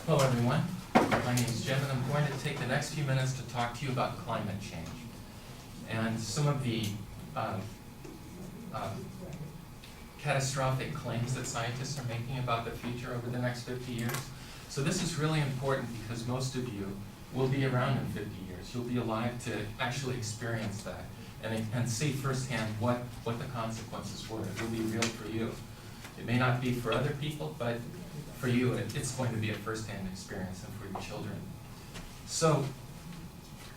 Hello everyone, my name is Jim and I'm going to take the next few minutes to talk to you about climate change and some of the catastrophic claims that scientists are making about the future over the next 50 years. So this is really important because most of you will be around in 50 years. You'll be alive to actually experience that and see firsthand what the consequences were. It will be real for you. It may not be for other people, but for you, it's going to be a first-hand experience and for your children. So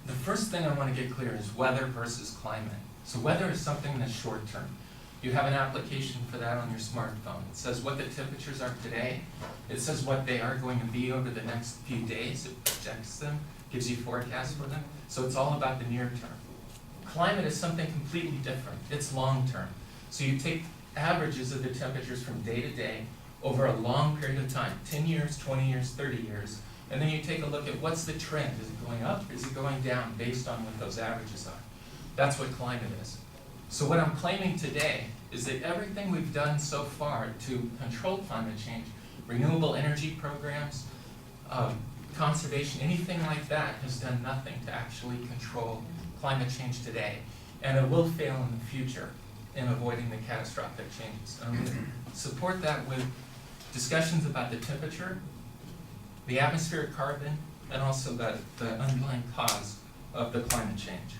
the first thing I want to get clear is weather versus climate. So weather is something that's short-term. You have an application for that on your smartphone. It says what the temperatures are today. It says what they are going to be over the next few days. It projects them, gives you forecasts for them. So it's all about the near term. Climate is something completely different. It's long-term. So you take averages of the temperatures from day to day over a long period of time, 10 years, 20 years, 30 years, and then you take a look at what's the trend. Is it going up? Is it going down based on what those averages are? That's what climate is. So what I'm claiming today is that everything we've done so far to control climate change, renewable energy programs, conservation, anything like that has done nothing to actually control climate change today. And it will fail in the future in avoiding the catastrophic changes. I'm going to support that with discussions about the temperature, the atmospheric carbon, and also the underlying cause of the climate change.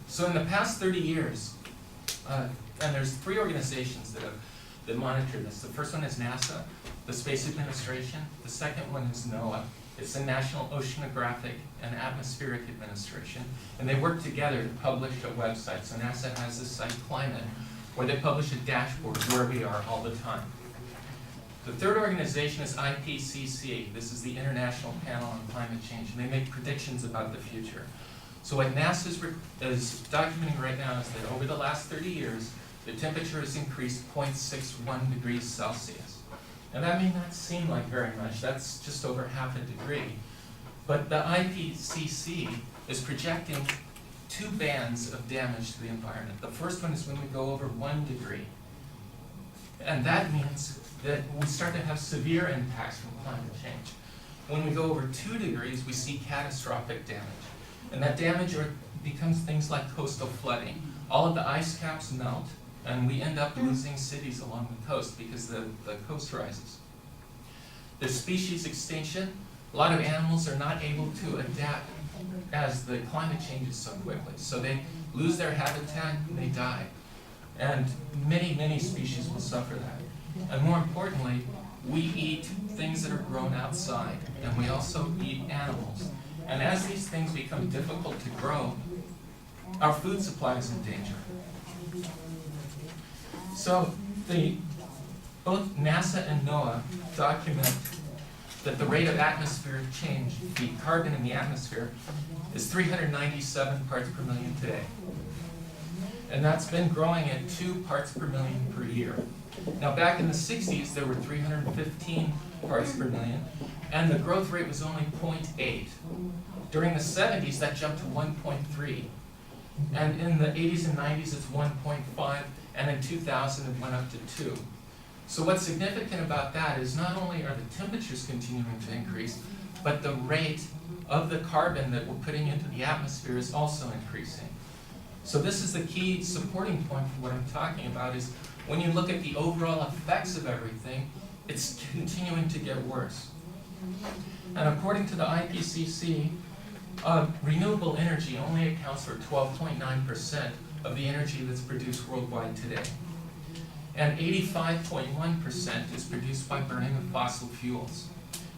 So in the past 30 years, and there's 3 organizations that monitor this. The first one is NASA, the Space Administration. The second one is NOAA. It's the National Oceanographic and Atmospheric Administration. And they work together to publish a website. So NASA has this site, Climate, where they publish a dashboard where we are all the time. The third organization is IPCC. This is the International Panel on Climate Change, and they make predictions about the future. So what NASA is documenting right now is that over the last 30 years, the temperature has increased 0.61 degrees Celsius. And that may not seem like very much. That's just over half a degree. But the IPCC is projecting 2 bands of damage to the environment. The first one is when we go over 1 degree. And that means that we start to have severe impacts from climate change. When we go over 2 degrees, we see catastrophic damage. And that damage becomes things like coastal flooding. All of the ice caps melt, and we end up losing cities along the coast because the coast rises. There's species extinction. A lot of animals are not able to adapt as the climate changes so quickly. So they lose their habitat and they die. And many, many species will suffer that. And more importantly, we eat things that are grown outside, and we also eat animals. And as these things become difficult to grow, our food supply is in danger. So both NASA and NOAA document that the rate of atmospheric change, the carbon in the atmosphere, is 397 parts per million today. And that's been growing at 2 parts per million per year. Now back in the 60s, there were 315 parts per million, and the growth rate was only 0.8. During the 70s, that jumped to 1.3. And in the 80s and 90s, it's 1.5, and in 2000, it went up to 2. So what's significant about that is not only are the temperatures continuing to increase, but the rate of the carbon that we're putting into the atmosphere is also increasing. So this is the key supporting point for what I'm talking about, is when you look at the overall effects of everything, it's continuing to get worse. And according to the IPCC, renewable energy only accounts for 12.9% of the energy that's produced worldwide today. And 85.1% is produced by burning of fossil fuels.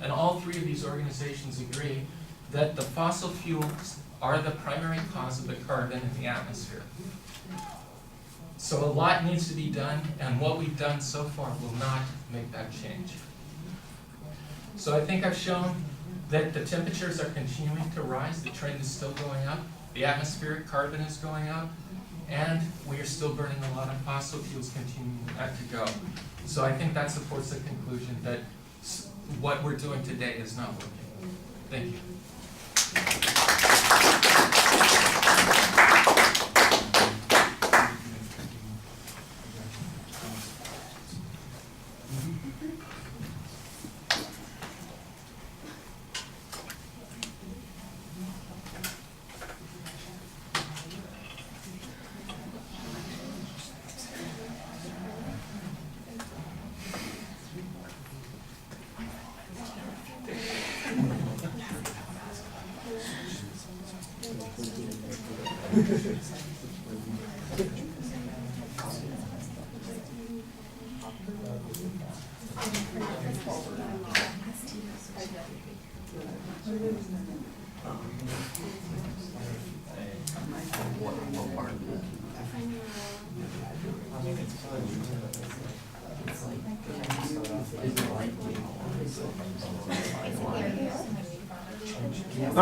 And all 3 of these organizations agree that the fossil fuels are the primary cause of the carbon in the atmosphere. So a lot needs to be done, and what we've done so far will not make that change. So I think I've shown that the temperatures are continuing to rise, the trend is still going up, the atmospheric carbon is going up, and we are still burning a lot of fossil fuels, continuing that to go. So I think that supports the conclusion that what we're doing today is not working. Thank you. All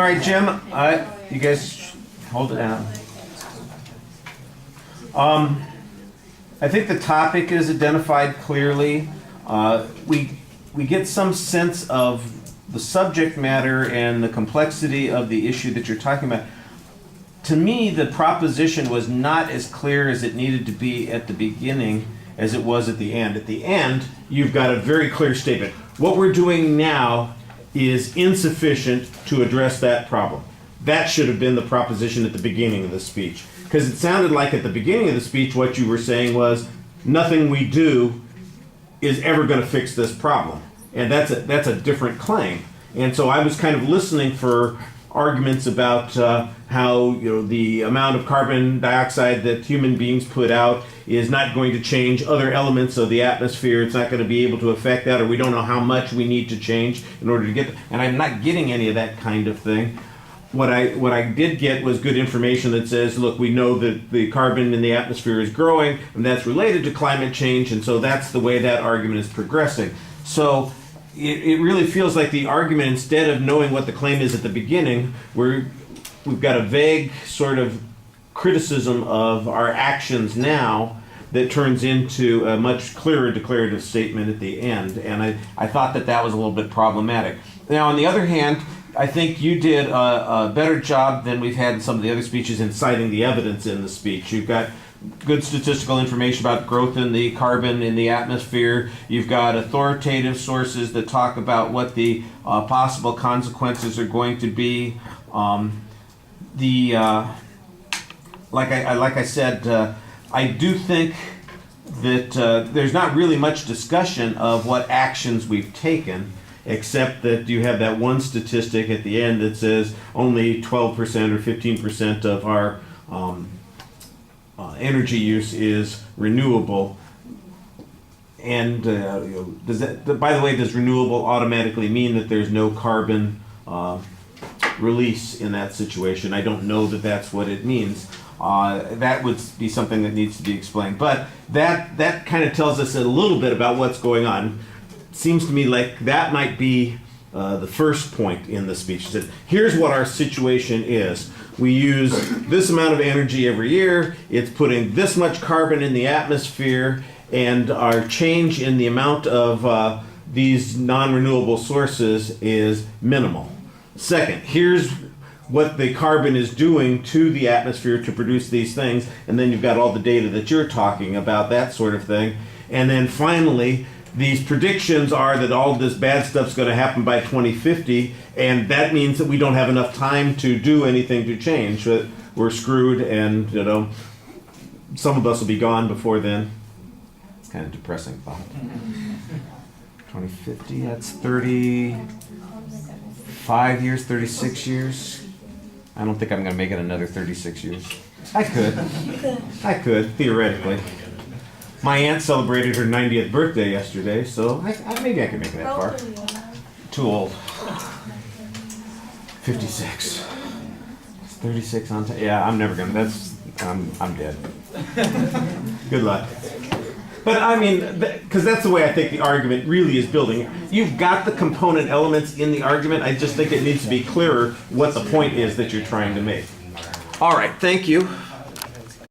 right, Jim, you guys hold it down. I think the topic is identified clearly. We get some sense of the subject matter and the complexity of the issue that you're talking about. To me, the proposition was not as clear as it needed to be at the beginning as it was at the end. At the end, you've got a very clear statement. What we're doing now is insufficient to address that problem. That should have been the proposition at the beginning of the speech. Because it sounded like at the beginning of the speech what you were saying was, nothing we do is ever going to fix this problem. And that's a different claim. And so I was kind of listening for arguments about how the amount of carbon dioxide that human beings put out is not going to change other elements of the atmosphere. It's not going to be able to affect that, or we don't know how much we need to change in order to get. And I'm not getting any of that kind of thing. What I did get was good information that says, look, we know that the carbon in the atmosphere is growing, and that's related to climate change, and so that's the way that argument is progressing. So it really feels like the argument, instead of knowing what the claim is at the beginning, we've got a vague sort of criticism of our actions now that turns into a much clearer declarative statement at the end. And I thought that was a little bit problematic. Now, on the other hand, I think you did a better job than we've had in some of the other speeches in citing the evidence in the speech. You've got good statistical information about growth in the carbon in the atmosphere. You've got authoritative sources that talk about what the possible consequences are going to be. Like I said, I do think that there's not really much discussion of what actions we've taken, except that you have that one statistic at the end that says only 12% or 15% of our energy use is renewable. And does that, by the way, does renewable automatically mean that there's no carbon release in that situation? I don't know that that's what it means. That would be something that needs to be explained. But that kind of tells us a little bit about what's going on. It seems to me like that might be the first point in the speech. It said, here's what our situation is. We use this amount of energy every year. It's putting this much carbon in the atmosphere, and our change in the amount of these non-renewable sources is minimal. Second, here's what the carbon is doing to the atmosphere to produce these things, and then you've got all the data that you're talking about, that sort of thing. And then finally, these predictions are that all this bad stuff's going to happen by 2050, and that means that we don't have enough time to do anything to change. That we're screwed, and some of us will be gone before then. It's kind of depressing thought. 2050, that's 35 years, 36 years. I don't think I'm going to make it another 36 years. I could, theoretically. My aunt celebrated her 90th birthday yesterday, so maybe I could make it that far. Too old. 56. 36 on time. Yeah, I'm never gonna. I'm dead. Good luck. But I mean, because that's the way I think the argument really is building. You've got the component elements in the argument. I just think it needs to be clearer what the point is that you're trying to make. All right, thank you.